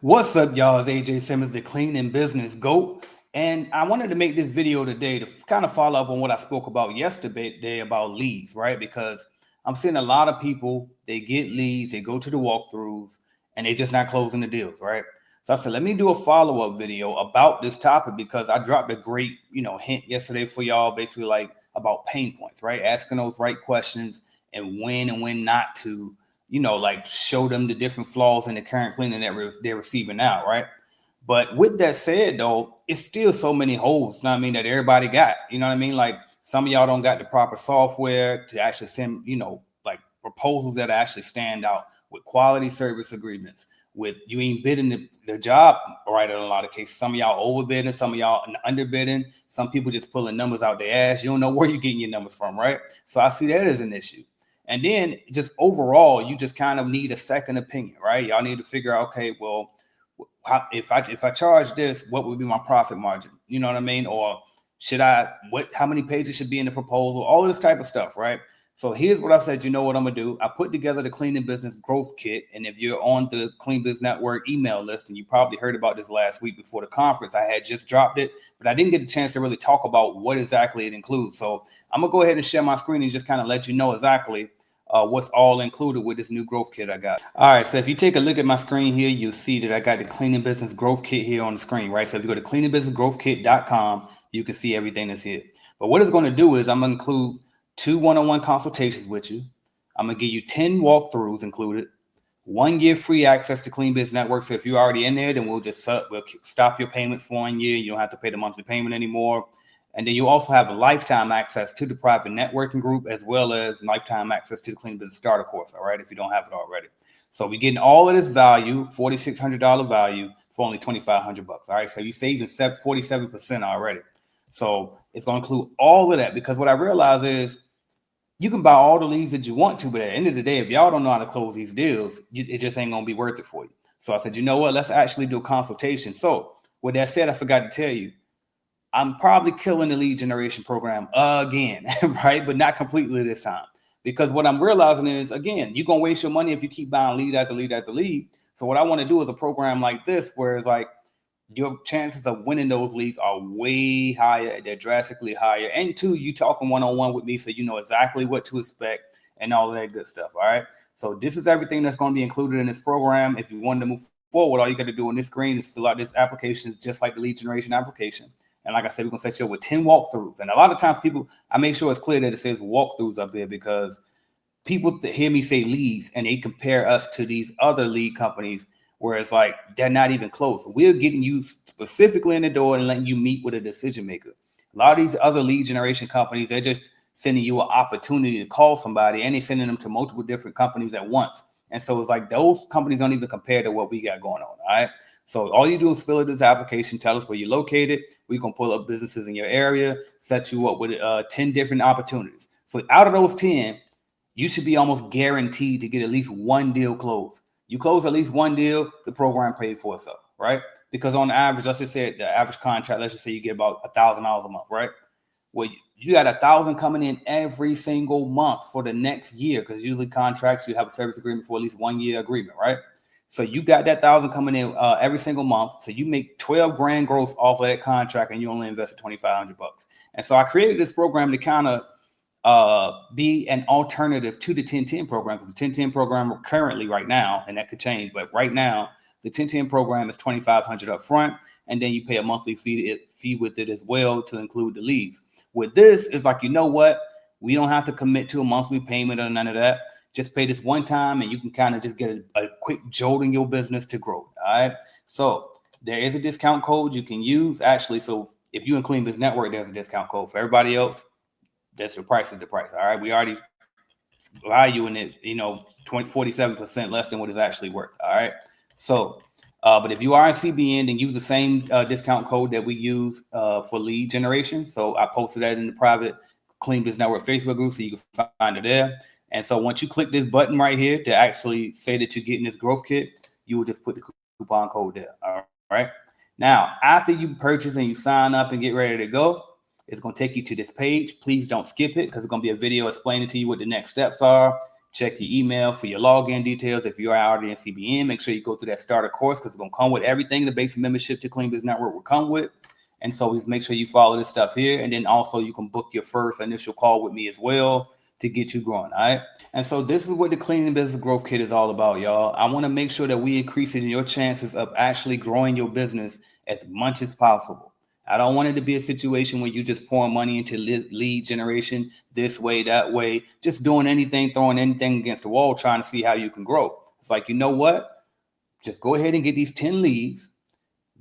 What's up, y'all? It's AJ Simmons, the Cleaning Business GOAT. And I wanted to make this video today to kind of follow up on what I spoke about yesterday about leads, right? Because I'm seeing a lot of people, they get leads, they go to the walkthroughs, and they're just not closing the deals, right? So I said, let me do a follow-up video about this topic because I dropped a great, hint yesterday for y'all, basically like about pain points, right? Asking those right questions and when not to like show them the different flaws in the current cleaning that they're receiving now, right? But with that said, though, it's still so many holes, you know what I mean, that everybody got, you know what I mean? Like some of y'all don't got the proper software to actually send, like proposals that actually stand out with quality service agreements, with you ain't bidding the job right in a lot of cases. Some of y'all overbidding, some of y'all underbidding, some people just pulling numbers out their ass. You don't know where you're getting your numbers from, right? So I see that as an issue. And then just overall, you just kind of need a second opinion, right? Y'all need to figure out, okay, well, if I charge this, what would be my profit margin? You know what I mean? Or how many pages should be in the proposal? All of this type of stuff, right? So here's what I said, you know what I'm gonna do? I put together the Cleaning Business Growth Kit. And if you're on the Clean Business Network email list, and you probably heard about this last week before the conference, I had just dropped it, but I didn't get a chance to really talk about what exactly it includes. So I'm gonna go ahead and share my screen and just kind of let you know exactly what's all included with this new growth kit I got. All right, so if you take a look at my screen here, you'll see that I got the Cleaning Business Growth Kit here on the screen, right? So if you go to cleaningbusinessgrowthkit.com, you can see everything that's here. But what it's going to do is I'm going to include 2 one-on-one consultations with you. I'm going to give you 10 walkthroughs included, 1 year free access to Clean Business Network. So if you're already in there, then we'll stop your payments for 1 year. You don't have to pay the monthly payment anymore. And then you also have a lifetime access to the private networking group, as well as lifetime access to the Clean Business Starter course, all right, if you don't have it already. So we're getting all of this value, $4,600 value for only $2,500, all right? So you're saving 47% already. So it's going to include all of that, because what I realize is you can buy all the leads that you want to, but at the end of the day, if y'all don't know how to close these deals, it just ain't going to be worth it for you. So I said, you know what, let's actually do a consultation. So with that said, I forgot to tell you, I'm probably killing the lead generation program again, right? But not completely this time. Because what I'm realizing is, again, you're going to waste your money if you keep buying lead after lead after lead. So what I want to do is a program like this, where it's like your chances of winning those leads are way higher. They're drastically higher. And two, you talking one-on-one with me, so you know exactly what to expect and all of that good stuff, all right? So this is everything that's going to be included in this program. If you want to move forward, all you got to do on this screen is fill out this application, just like the lead generation application. And like I said, we're going to set you up with 10 walkthroughs. And a lot of times I make sure it's clear that it says walkthroughs up there, because people hear me say leads and they compare us to these other lead companies where it's like they're not even close. We're getting you specifically in the door and letting you meet with a decision maker. A lot of these other lead generation companies, they're just sending you an opportunity to call somebody, and they're sending them to multiple different companies at once. And so it's like those companies don't even compare to what we got going on, all right? So all you do is fill out this application, tell us where you're located. We can pull up businesses in your area, set you up with 10 different opportunities. So out of those 10, you should be almost guaranteed to get at least one deal closed. You close at least one deal, the program paid for itself, right? Because on average, let's just say the average contract, let's just say you get about $1,000 a month, right? Well, you got 1,000 coming in every single month for the next year, because usually contracts, you have a service agreement for at least 1 year agreement, right? So you got that 1,000 coming in every single month. So you make 12 grand gross off of that contract, and you only invested $2,500. And so I created this program to kind of be an alternative to the 1010 program, because the 1010 program currently right now, and that could change, but right now the 1010 program is $2,500 up front, and then you pay a monthly fee with it as well to include the leads. With this, it's like, you know what? We don't have to commit to a monthly payment or none of that. Just pay this one time, and you can kind of just get a quick jolt in your business to grow. All right. So there is a discount code you can use. Actually, so if you include this network, there's a discount code. For everybody else, that's the price is the price. All right. We already valuing it, 47% less than what it's actually worth. All right. So, but if you are in CBN, then use the same discount code that we use for lead generation. So I posted that in the private Clean Business Network Facebook group, so you can find it there. And so once you click this button right here to actually say that you're getting this growth kit, you will just put the coupon code there. All right. Now, after you purchase and you sign up and get ready to go, it's going to take you to this page. Please don't skip it, because it's going to be a video explaining to you what the next steps are. check your email for your login details. If you are already in CBN, make sure you go through that starter course because it's going to come with everything the basic membership to Clean Biz Network will come with. And so just make sure you follow this stuff here. And then also you can book your first initial call with me as well to get you growing. All right. And so this is what the Clean Business Growth Kit is all about, y'all. I want to make sure that we increase your chances of actually growing your business as much as possible. I don't want it to be a situation where you just pouring money into lead generation this way, that way, just doing anything, throwing anything against the wall, trying to see how you can grow. It's like, you know what? Just go ahead and get these 10 leads,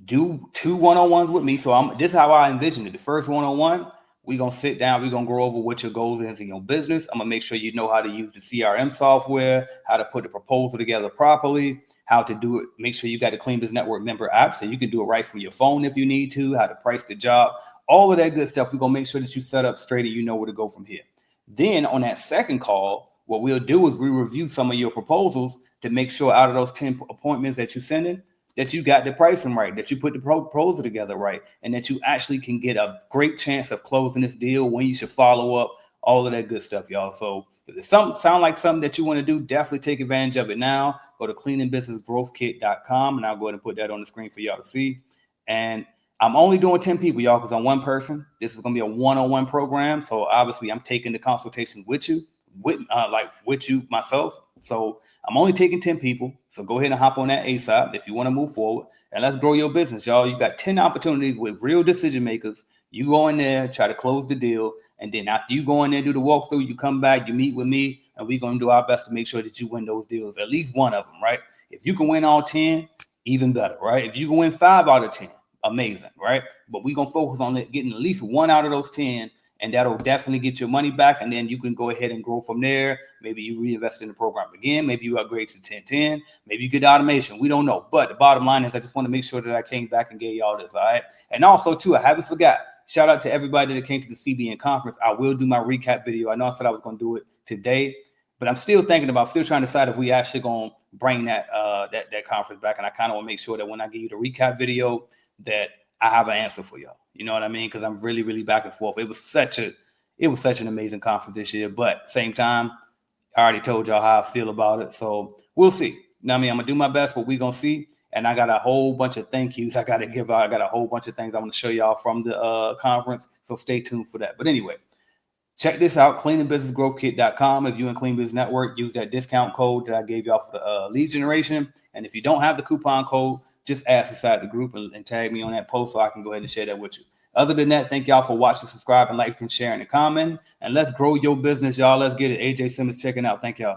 do 2 one-on-ones with me. So this is how I envision it. The first one-on-one, we're going to sit down. We're going to go over what your goals is in your business. I'm going to make sure you know how to use the CRM software, how to put the proposal together properly, how to do it. Make sure you got the Clean Biz Network member app so you can do it right from your phone if you need to, how to price the job, all of that good stuff. We're going to make sure that you set up straight and you know where to go from here. Then on that second call, what we'll do is we review some of your proposals to make sure out of those 10 appointments that you send in, that you got the pricing right, that you put the proposal together right, and that you actually can get a great chance of closing this deal, when you should follow up, all of that good stuff, y'all. So if it's sound like something that you want to do, definitely take advantage of it now. Go to cleaningbusinessgrowthkit.com, and I'll go ahead and put that on the screen for y'all to see. And I'm only doing 10 people, y'all, because I'm one person. This is going to be a one-on-one program. So obviously I'm taking the consultation with you, with you myself. So I'm only taking 10 people. So go ahead and hop on that ASAP if you want to move forward. And let's grow your business, y'all. You got 10 opportunities with real decision makers. You go in there, try to close the deal. And then after you go in there, do the walkthrough, you come back, you meet with me, and we're going to do our best to make sure that you win those deals, at least one of them, right? If you can win all 10, even better, right? If you can win 5 out of 10, amazing, right? But we're going to focus on getting at least 1 out of those 10. And that'll definitely get your money back. And then you can go ahead and grow from there. Maybe you reinvest in the program again. Maybe you upgrade to 1010. Maybe you get automation. We don't know. But the bottom line is I just want to make sure that I came back and gave y'all this. All right. And also, too, I haven't forgot. Shout out to everybody that came to the CBN conference. I will do my recap video. I know I said I was going to do it today, but I'm still trying to decide if we actually going to bring that conference back. And I kind of want to make sure that when I give you the recap video that I have an answer for y'all. You know what I mean? Because I'm really, really back and forth. It was such an amazing conference this year. But same time, I already told y'all how I feel about it. So we'll see. You know what I mean? I'm gonna do my best, but we're gonna see. And I got a whole bunch of thank yous I got to give out. I got a whole bunch of things I want to show y'all from the conference. So stay tuned for that. But anyway, check this out, cleaningbusinessgrowthkit.com. If you're in Clean Biz Network, use that discount code that I gave y'all for the lead generation. And if you don't have the coupon code, just ask inside the group and tag me on that post so I can go ahead and share that with you. Other than that, thank y'all for watching, subscribing, like, and sharing, and comment. And let's grow your business, y'all. Let's get it. AJ Simmons checking out. Thank y'all.